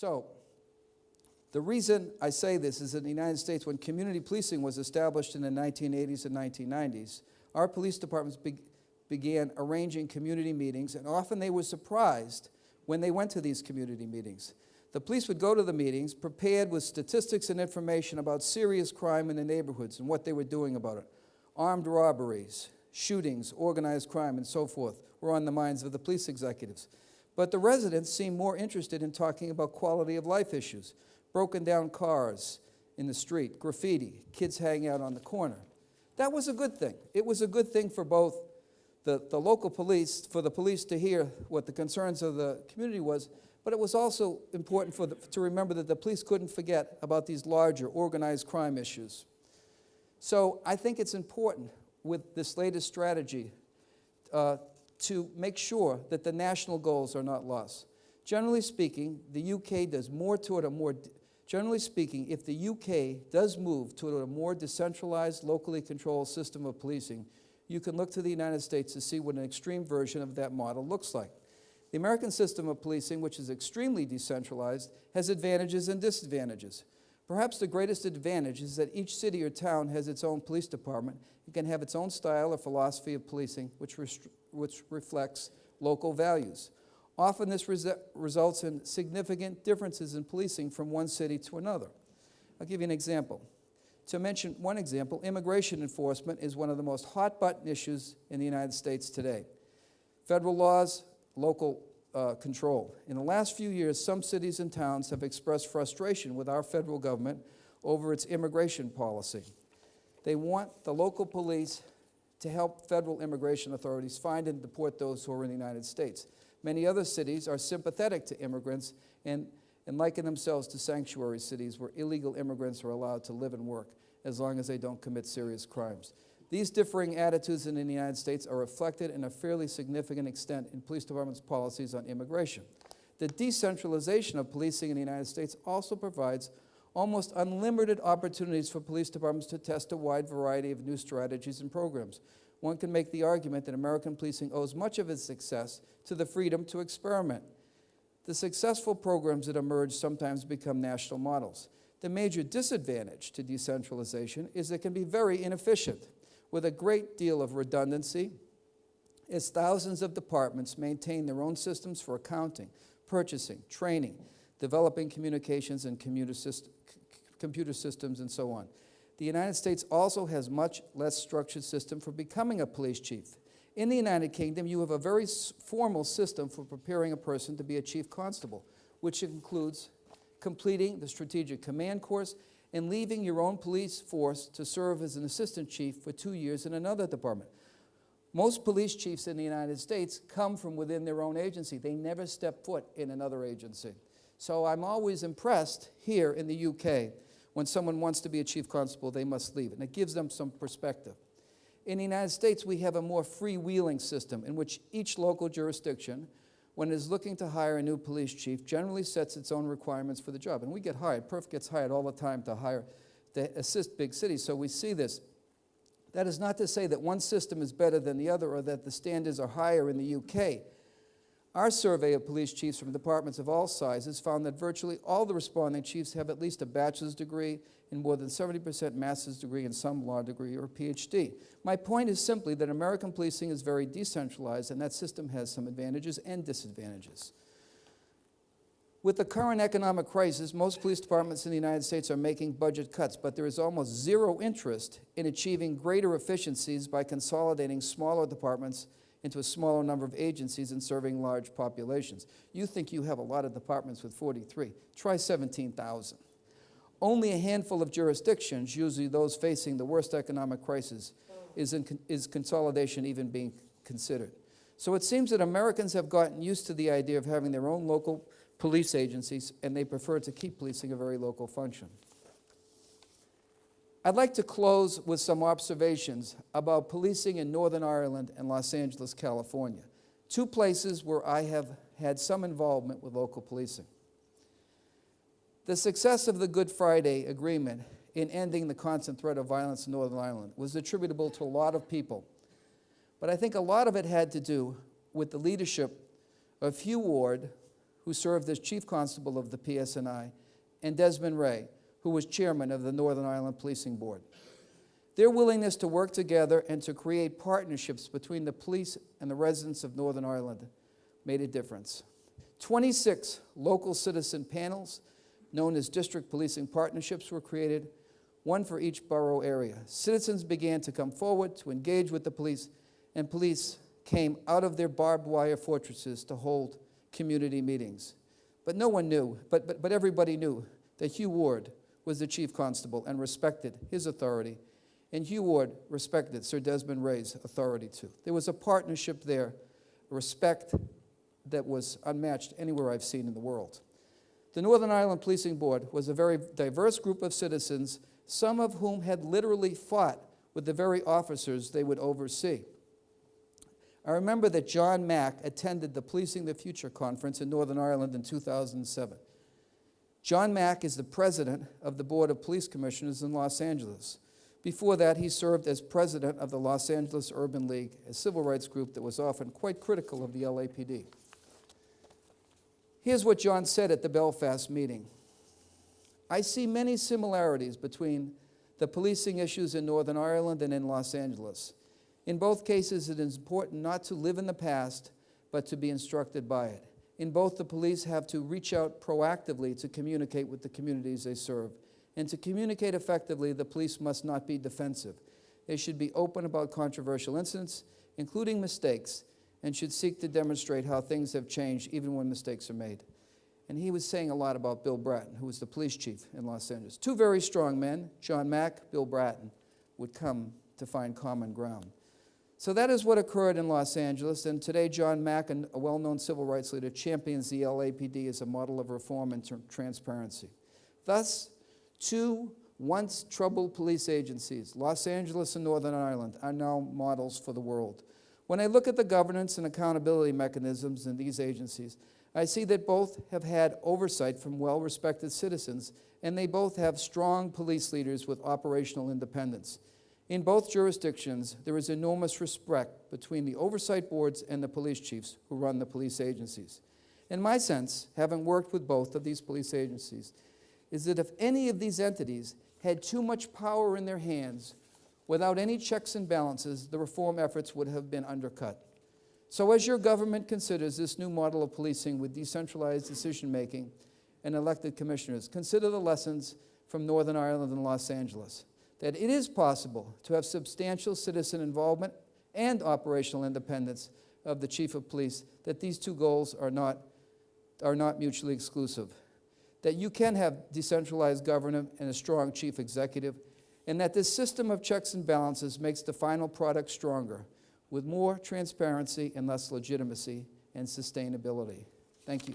So, the reason I say this is in the United States, when community policing was established in the 1980s and 1990s, our police departments began arranging community meetings, and often they were surprised when they went to these community meetings. The police would go to the meetings prepared with statistics and information about serious crime in the neighborhoods and what they were doing about it. Armed robberies, shootings, organized crime, and so forth were on the minds of the police executives. But the residents seemed more interested in talking about quality of life issues, broken down cars in the street, graffiti, kids hanging out on the corner. That was a good thing. It was a good thing for both the local police, for the police to hear what the concerns of the community was, but it was also important to remember that the police couldn't forget about these larger organized crime issues. So I think it's important with this latest strategy to make sure that the national goals are not lost. Generally speaking, the UK does more toward a more, generally speaking, if the UK does move toward a more decentralized, locally controlled system of policing, you can look to the United States to see what an extreme version of that model looks like. The American system of policing, which is extremely decentralized, has advantages and disadvantages. Perhaps the greatest advantage is that each city or town has its own police department. It can have its own style or philosophy of policing, which reflects local values. Often this results in significant differences in policing from one city to another. I'll give you an example. To mention one example, immigration enforcement is one of the most hot-button issues in the United States today. Federal laws, local control. In the last few years, some cities and towns have expressed frustration with our federal government over its immigration policy. They want the local police to help federal immigration authorities find and deport those who are in the United States. Many other cities are sympathetic to immigrants and liken themselves to sanctuary cities where illegal immigrants are allowed to live and work as long as they don't commit serious crimes. These differing attitudes in the United States are reflected in a fairly significant extent in police departments' policies on immigration. The decentralization of policing in the United States also provides almost unlimited opportunities for police departments to test a wide variety of new strategies and programs. One can make the argument that American policing owes much of its success to the freedom to experiment. The successful programs that emerge sometimes become national models. The major disadvantage to decentralization is it can be very inefficient, with a great deal of redundancy, as thousands of departments maintain their own systems for accounting, purchasing, training, developing communications and computer systems, and so on. The United States also has much less structured system for becoming a police chief. In the United Kingdom, you have a very formal system for preparing a person to be a chief constable, which includes completing the strategic command course and leaving your own police force to serve as an assistant chief for 2 years in another department. Most police chiefs in the United States come from within their own agency. They never step foot in another agency. So I'm always impressed here in the UK, when someone wants to be a chief constable, they must leave, and it gives them some perspective. In the United States, we have a more freewheeling system in which each local jurisdiction, when it is looking to hire a new police chief, generally sets its own requirements for the job. And we get hired. Perf gets hired all the time to assist big cities, so we see this. That is not to say that one system is better than the other or that the standards are higher in the UK. Our survey of police chiefs from departments of all sizes found that virtually all the responding chiefs have at least a bachelor's degree and more than 70% master's degree and some law degree or PhD. My point is simply that American policing is very decentralized, and that system has some advantages and disadvantages. With the current economic crisis, most police departments in the United States are making budget cuts, but there is almost zero interest in achieving greater efficiencies by consolidating smaller departments into a smaller number of agencies and serving large populations. You think you have a lot of departments with 43. Try 17,000. Only a handful of jurisdictions, usually those facing the worst economic crisis, is consolidation even being considered. So it seems that Americans have gotten used to the idea of having their own local police agencies, and they prefer to keep policing a very local function. I'd like to close with some observations about policing in Northern Ireland and Los Angeles, California, two places where I have had some involvement with local policing. The success of the Good Friday Agreement in ending the constant threat of violence in Northern Ireland was attributable to a lot of people, but I think a lot of it had to do with the leadership of Hugh Ward, who served as chief constable of the PSNI, and Desmond Ray, who was chairman of the Northern Ireland Policing Board. Their willingness to work together and to create partnerships between the police and the residents of Northern Ireland made a difference. 26 local citizen panels, known as district policing partnerships, were created, one for each borough area. Citizens began to come forward to engage with the police, and police came out of their barbed wire fortresses to hold community meetings. But no one knew, but everybody knew that Hugh Ward was the chief constable and respected his authority, and Hugh Ward respected Sir Desmond Ray's authority too. There was a partnership there, a respect that was unmatched anywhere I've seen in the world. The Northern Ireland Policing Board was a very diverse group of citizens, some of whom had literally fought with the very officers they would oversee. I remember that John Mack attended the Policing the Future conference in Northern Ireland in 2007. John Mack is the president of the Board of Police Commissioners in Los Angeles. Before that, he served as president of the Los Angeles Urban League, a civil rights group that was often quite critical of the LAPD. Here's what John said at the Belfast meeting. I see many similarities between the policing issues in Northern Ireland and in Los Angeles. In both cases, it is important not to live in the past, but to be instructed by it. In both, the police have to reach out proactively to communicate with the communities they serve. And to communicate effectively, the police must not be defensive. They should be open about controversial incidents, including mistakes, and should seek to demonstrate how things have changed even when mistakes are made. And he was saying a lot about Bill Bratton, who was the police chief in Los Angeles. Two very strong men, John Mack, Bill Bratton, would come to find common ground. So that is what occurred in Los Angeles, and today John Mack, a well-known civil rights leader, champions the LAPD as a model of reform and transparency. Thus, two once troubled police agencies, Los Angeles and Northern Ireland, are now models for the world. When I look at the governance and accountability mechanisms in these agencies, I see that both have had oversight from well-respected citizens, and they both have strong police leaders with operational independence. In both jurisdictions, there is enormous respect between the oversight boards and the police chiefs who run the police agencies. In my sense, having worked with both of these police agencies, is that if any of these entities had too much power in their hands, without any checks and balances, the reform efforts would have been undercut. So as your government considers this new model of policing with decentralized decision-making and elected commissioners, consider the lessons from Northern Ireland and Los Angeles, that it is possible to have substantial citizen involvement and operational independence of the chief of police, that these two goals are not mutually exclusive, that you can have decentralized government and a strong chief executive, and that this system of checks and balances makes the final product stronger, with more transparency and less legitimacy and sustainability. Thank you.